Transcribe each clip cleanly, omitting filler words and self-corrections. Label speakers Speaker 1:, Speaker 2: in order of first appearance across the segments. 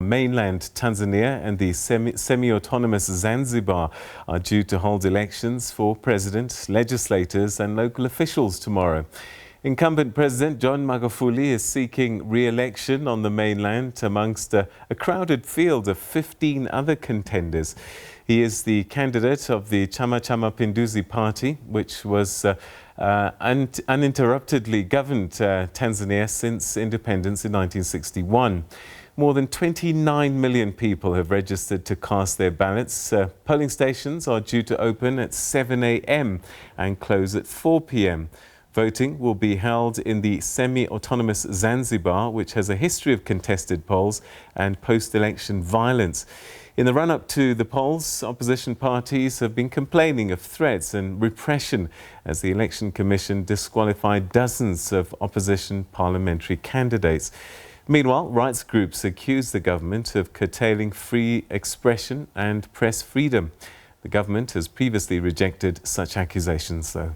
Speaker 1: Mainland Tanzania and the semi-autonomous Zanzibar are due to hold elections for president, legislators and local officials tomorrow. Incumbent President John Magufuli is seeking re-election on the mainland amongst a crowded field of 15 other contenders. He is the candidate of the Chama-Cha Mapinduzi party, which was uninterruptedly governed Tanzania since independence in 1961. More than 29 million people have registered to cast their ballots. Polling stations are due to open at 7 a.m. and close at 4 p.m. Voting will be held in the semi-autonomous Zanzibar, which has a history of contested polls and post-election violence. In the run-up to the polls, opposition parties have been complaining of threats and repression as the Election Commission disqualified dozens of opposition parliamentary candidates. Meanwhile, rights groups accuse the government of curtailing free expression and press freedom. The government has previously rejected such accusations, though.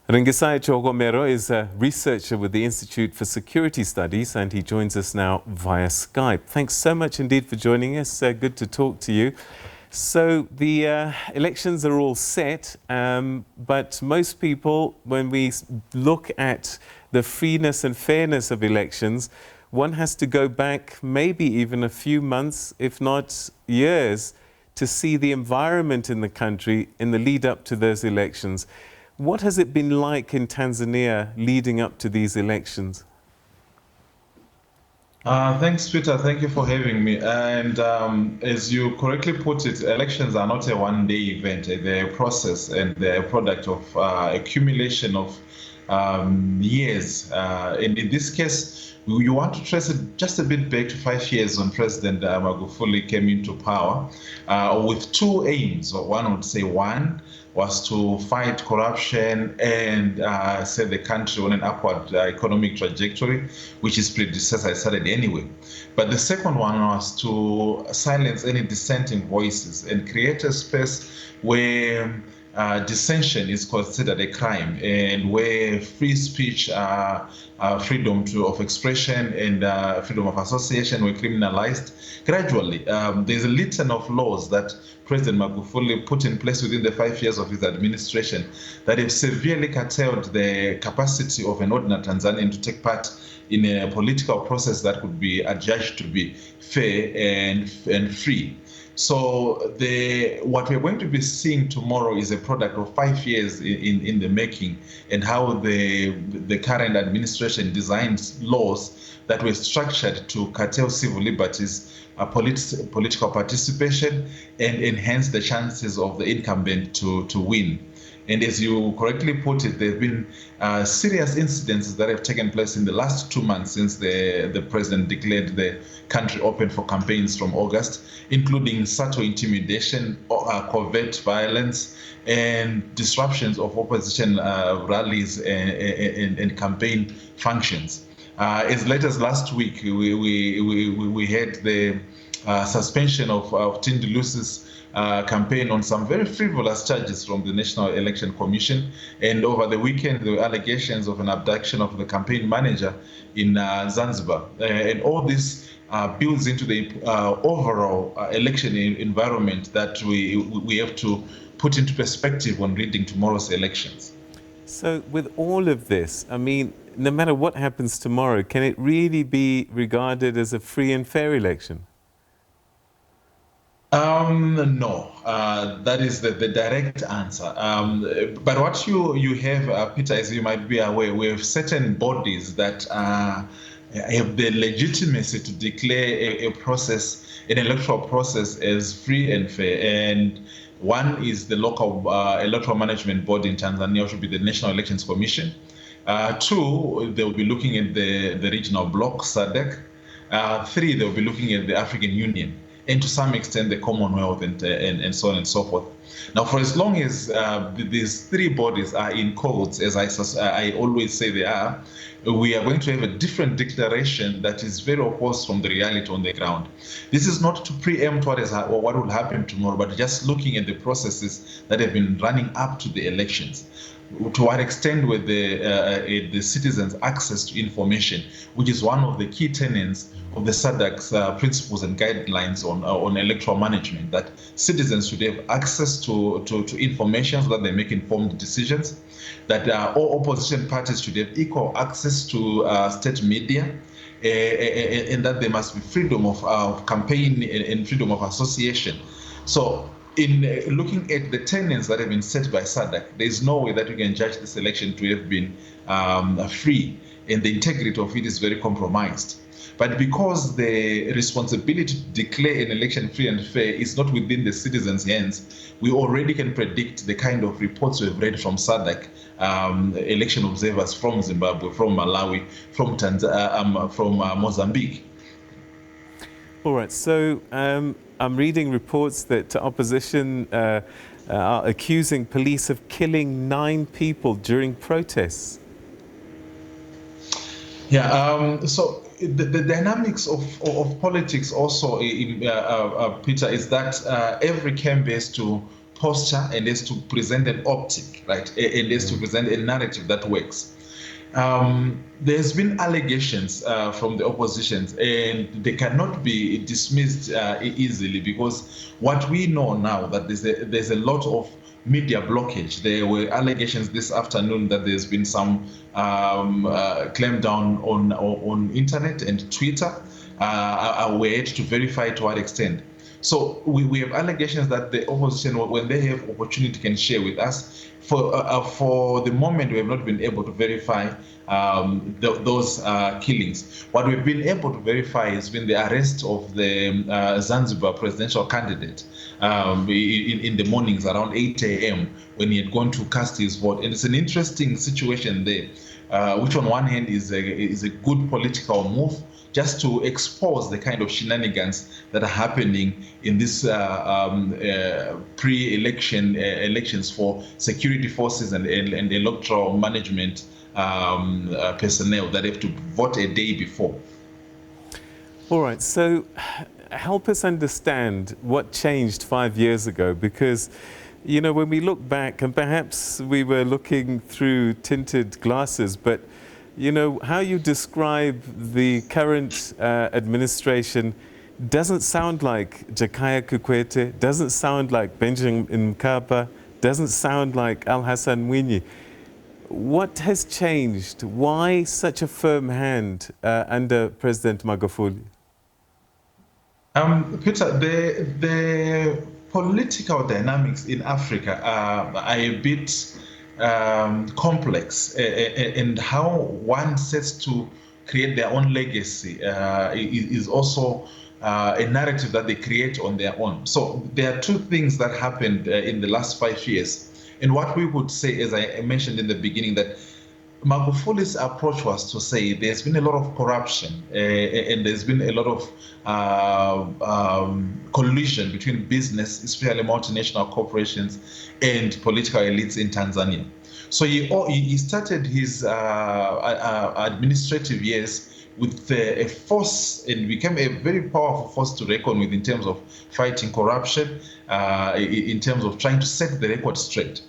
Speaker 1: Ringisai Chikohomero is a researcher with the Institute for Security Studies, and he joins us now via Skype. Thanks so much indeed for joining us. Good to talk to you. So the elections are all set, but most people, when we look at the freeness and fairness of elections, one has to go back maybe even a few months, if not years, to see the environment in the country in the lead up to those elections. What has it been like in Tanzania leading up to these elections?
Speaker 2: Thanks, Peter. Thank you for having me. And as you correctly put it, elections are not a one-day event. They're a process, and they're a product of accumulation of years. And in this case, you want to trace it just a bit back to 5 years when President Magufuli came into power with two aims. One would say was to fight corruption and set the country on an upward economic trajectory, which his predecessor started anyway. But the second one was to silence any dissenting voices and create a space where dissension is considered a crime, and where free speech, freedom of expression and freedom of association were criminalized gradually. There's a litany of laws that President Magufuli put in place within the 5 years of his administration that have severely curtailed the capacity of an ordinary Tanzanian to take part in a political process that could be adjudged to be fair and free. So what we're going to be seeing tomorrow is a product of 5 years in the making, and how the current administration designs laws that were structured to curtail civil liberties, political participation, and enhance the chances of the incumbent to win. And as you correctly put it, there have been serious incidents that have taken place in the last 2 months since the president declared the country open for campaigns from August, including subtle intimidation, covert violence, and disruptions of opposition rallies and campaign functions. As late as last week, we had the suspension of Tundu Lissu's campaign on some very frivolous charges from the National Election Commission. And over the weekend, there were allegations of an abduction of the campaign manager in Zanzibar. And all this builds into the overall election environment that we have to put into perspective when reading tomorrow's elections.
Speaker 1: So with all of this, I mean, no matter what happens tomorrow, can it really be regarded as a free and fair election?
Speaker 2: No, that is the direct answer. But what you have, Peter, as you might be aware, we have certain bodies that have the legitimacy to declare an electoral process as free and fair. And one is the local electoral management board in Tanzania, which would be the National Elections Commission. Two, they'll be looking at the regional bloc, SADC. Three, they'll be looking at the African Union, and to some extent the Commonwealth and so on and so forth. Now, for as long as these three bodies are in codes, as I always say they are, we are going to have a different declaration that is very opposed from the reality on the ground. This is not to preempt what will happen tomorrow, but just looking at the processes that have been running up to the elections. to what extent were the citizens' access to information, which is one of the key tenets of the SADC's principles and guidelines on electoral management, that citizens should have access to information so that they make informed decisions, that all opposition parties should have equal access to state media, and that there must be freedom of campaign and freedom of association. So in looking at the tenets that have been set by SADC, there is no way that you can judge this election to have been free, and the integrity of it is very compromised. But because the responsibility to declare an election free and fair is not within the citizens' hands, we already can predict the kind of reports we've read from SADC, election observers from Zimbabwe, from Malawi, from Mozambique.
Speaker 1: All right, so I'm reading reports that opposition are accusing police of killing 9 people during protests.
Speaker 2: Yeah, so the dynamics of politics also, Peter, is that every camp has to posture and has to present an optic, right? And has to present a narrative that works. There's been allegations from the opposition, and they cannot be dismissed easily, because what we know now that there's a lot of media blockage. There were allegations this afternoon that there's been some clampdown on internet and Twitter. We're yet to verify to what extent. So we have allegations that the opposition, when they have opportunity, can share with us. For the moment, we have not been able to verify those killings. What we've been able to verify has been the arrest of the Zanzibar presidential candidate in the mornings around 8 a.m. when he had gone to cast his vote. And it's an interesting situation there, which on one hand is a good political move, just to expose the kind of shenanigans that are happening in this pre-election elections for security forces and electoral management personnel that have to vote a day before.
Speaker 1: All right, so help us understand what changed 5 years ago, because, you know, when we look back, and perhaps we were looking through tinted glasses, but you know, how you describe the current administration doesn't sound like Jakaya Kikwete, doesn't sound like Benjamin Mkapa, doesn't sound like Al-Hassan Mwinyi. What has changed? Why such a firm hand under President Magufuli?
Speaker 2: Peter, the political dynamics in Africa are a bit complex, and how one sets to create their own legacy is also a narrative that they create on their own. So there are 2 things that happened in the last 5 years. And what we would say, as I mentioned in the beginning, that Magufuli's approach was to say there's been a lot of corruption and there's been a lot of collusion between business, especially multinational corporations, and political elites in Tanzania. So he started his administrative years with a force, and became a very powerful force to reckon with in terms of fighting corruption, in terms of trying to set the record straight.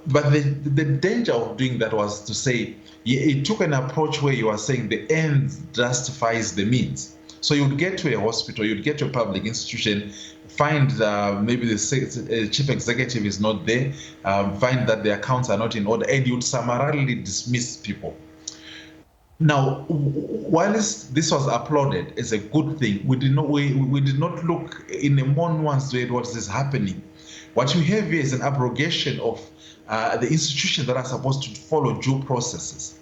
Speaker 2: But the danger of doing that was to say, it took an approach where you are saying the end justifies the means. So you'd get to a hospital, you'd get to a public institution, find maybe the chief executive is not there, find that the accounts are not in order, and you'd summarily dismiss people. Now, whilst this was applauded as a good thing, we did not look in a more nuanced way at what is happening. What you have here is an abrogation of the institutions that are supposed to follow due processes,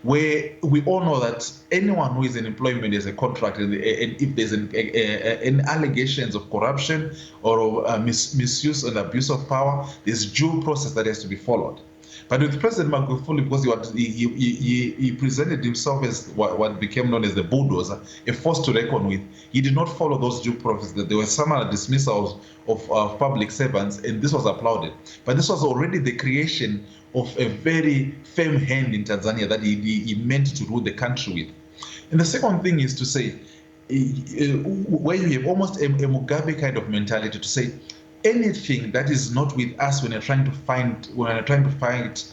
Speaker 2: where we all know that anyone who is in employment as a contractor, and if there's any allegations of corruption or misuse and abuse of power, there's due process that has to be followed. But with President Magufuli, because he presented himself as what became known as the bulldozer, a force to reckon with, he did not follow those due process. There were some dismissals of public servants, and this was applauded. But this was already the creation of a very firm hand in Tanzania that he meant to rule the country with. And the second thing is to say, where you have almost a Mugabe kind of mentality to say, anything that is not with us when we're trying to fight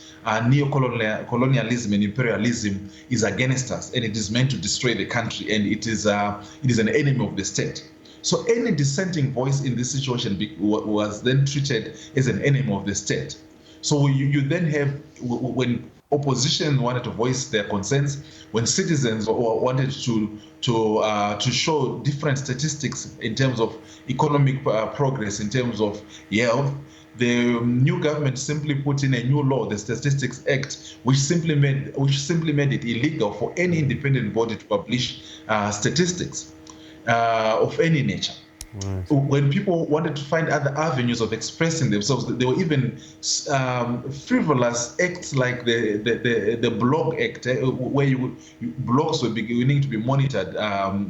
Speaker 2: neo-colonialism and imperialism is against us, and it is meant to destroy the country, and it is an enemy of the state. So any dissenting voice in this situation was then treated as an enemy of the state. So you then have, when opposition wanted to voice their concerns, when citizens wanted to show different statistics in terms of economic progress, in terms of health, the new government simply put in a new law, the Statistics Act, which simply made it illegal for any independent body to publish statistics of any nature. Right. When people wanted to find other avenues of expressing themselves, there were even frivolous acts like the Blog Act, where blogs were beginning to be monitored on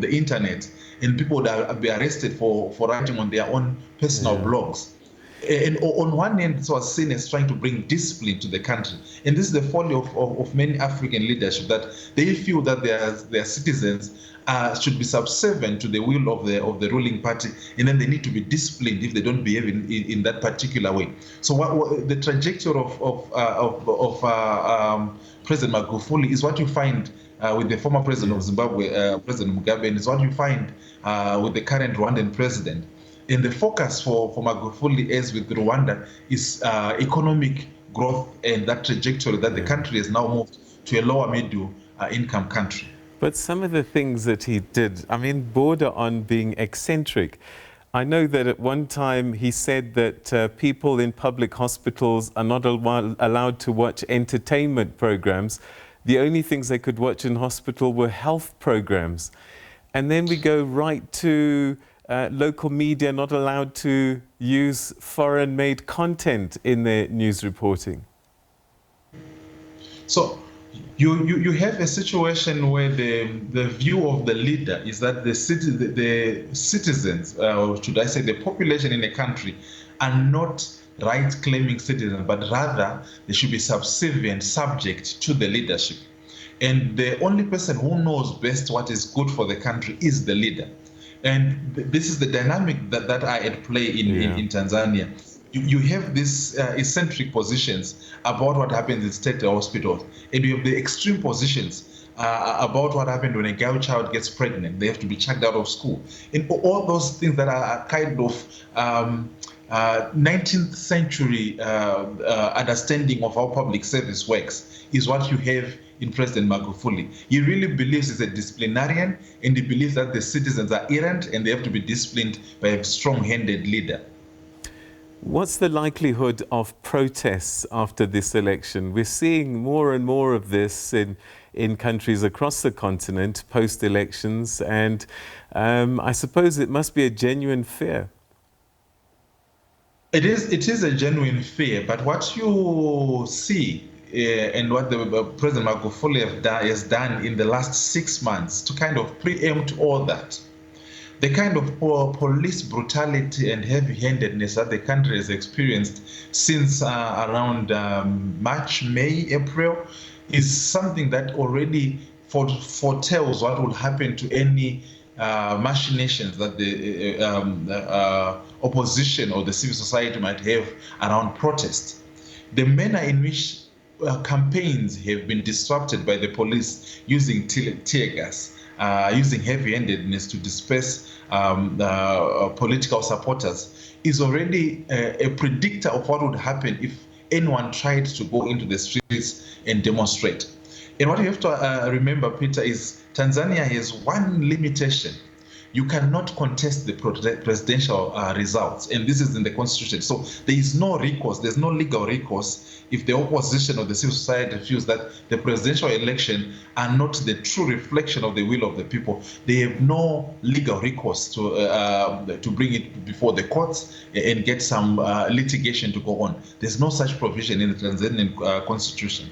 Speaker 2: the internet, and people would be arrested for writing on their own personal blogs. And on one end, it was seen as trying to bring discipline to the country. And this is the folly of many African leadership, that they feel that their citizens should be subservient to the will of the ruling party, and then they need to be disciplined if they don't behave in that particular way. So what the trajectory of President Magufuli is what you find with the former president of Zimbabwe, President Mugabe, and is what you find with the current Rwandan president. And the focus for Magufuli, as with Rwanda, is economic growth and that trajectory that the country has now moved to a lower middle income country.
Speaker 1: But some of the things that he did, I mean, border on being eccentric. I know that at one time he said that people in public hospitals are not allowed to watch entertainment programs. The only things they could watch in hospital were health programs. And then we go right to local media not allowed to use foreign-made content in their news reporting.
Speaker 2: So you have a situation where the view of the leader is that the citizens, or should I say the population in a country, are not right-claiming citizens, but rather they should be subservient, subject to the leadership. And the only person who knows best what is good for the country is the leader. And this is the dynamic that are at play in Tanzania. You have these eccentric positions about what happens in state hospitals, and you have the extreme positions about what happened when a girl child gets pregnant. They have to be chucked out of school. And all those things that are kind of 19th century understanding of how public service works is what you have in President Magufuli. He really believes he's a disciplinarian, and he believes that the citizens are errant and they have to be disciplined by a strong-handed leader.
Speaker 1: What's the likelihood of protests after this election? We're seeing more and more of this in countries across the continent post-elections, and I suppose it must be a genuine fear.
Speaker 2: It is a genuine fear, but what you see and what the President Magufuli has done in the last 6 months to kind of preempt all that, the kind of police brutality and heavy-handedness that the country has experienced since around March, May, April, is something that already foretells what will happen to any machinations that the opposition or the civil society might have around protest. The manner in which campaigns have been disrupted by the police using tear gas, using heavy-handedness to disperse political supporters, is already a predictor of what would happen if anyone tried to go into the streets and demonstrate. And what you have to remember, Peter, is Tanzania has one limitation. You cannot contest the presidential results, and this is in the constitution. So there is no recourse, there's no legal recourse if the opposition or the civil society feels that the presidential election are not the true reflection of the will of the people. They have no legal recourse to bring it before the courts and get some litigation to go on. There's no such provision in the Tanzanian constitution.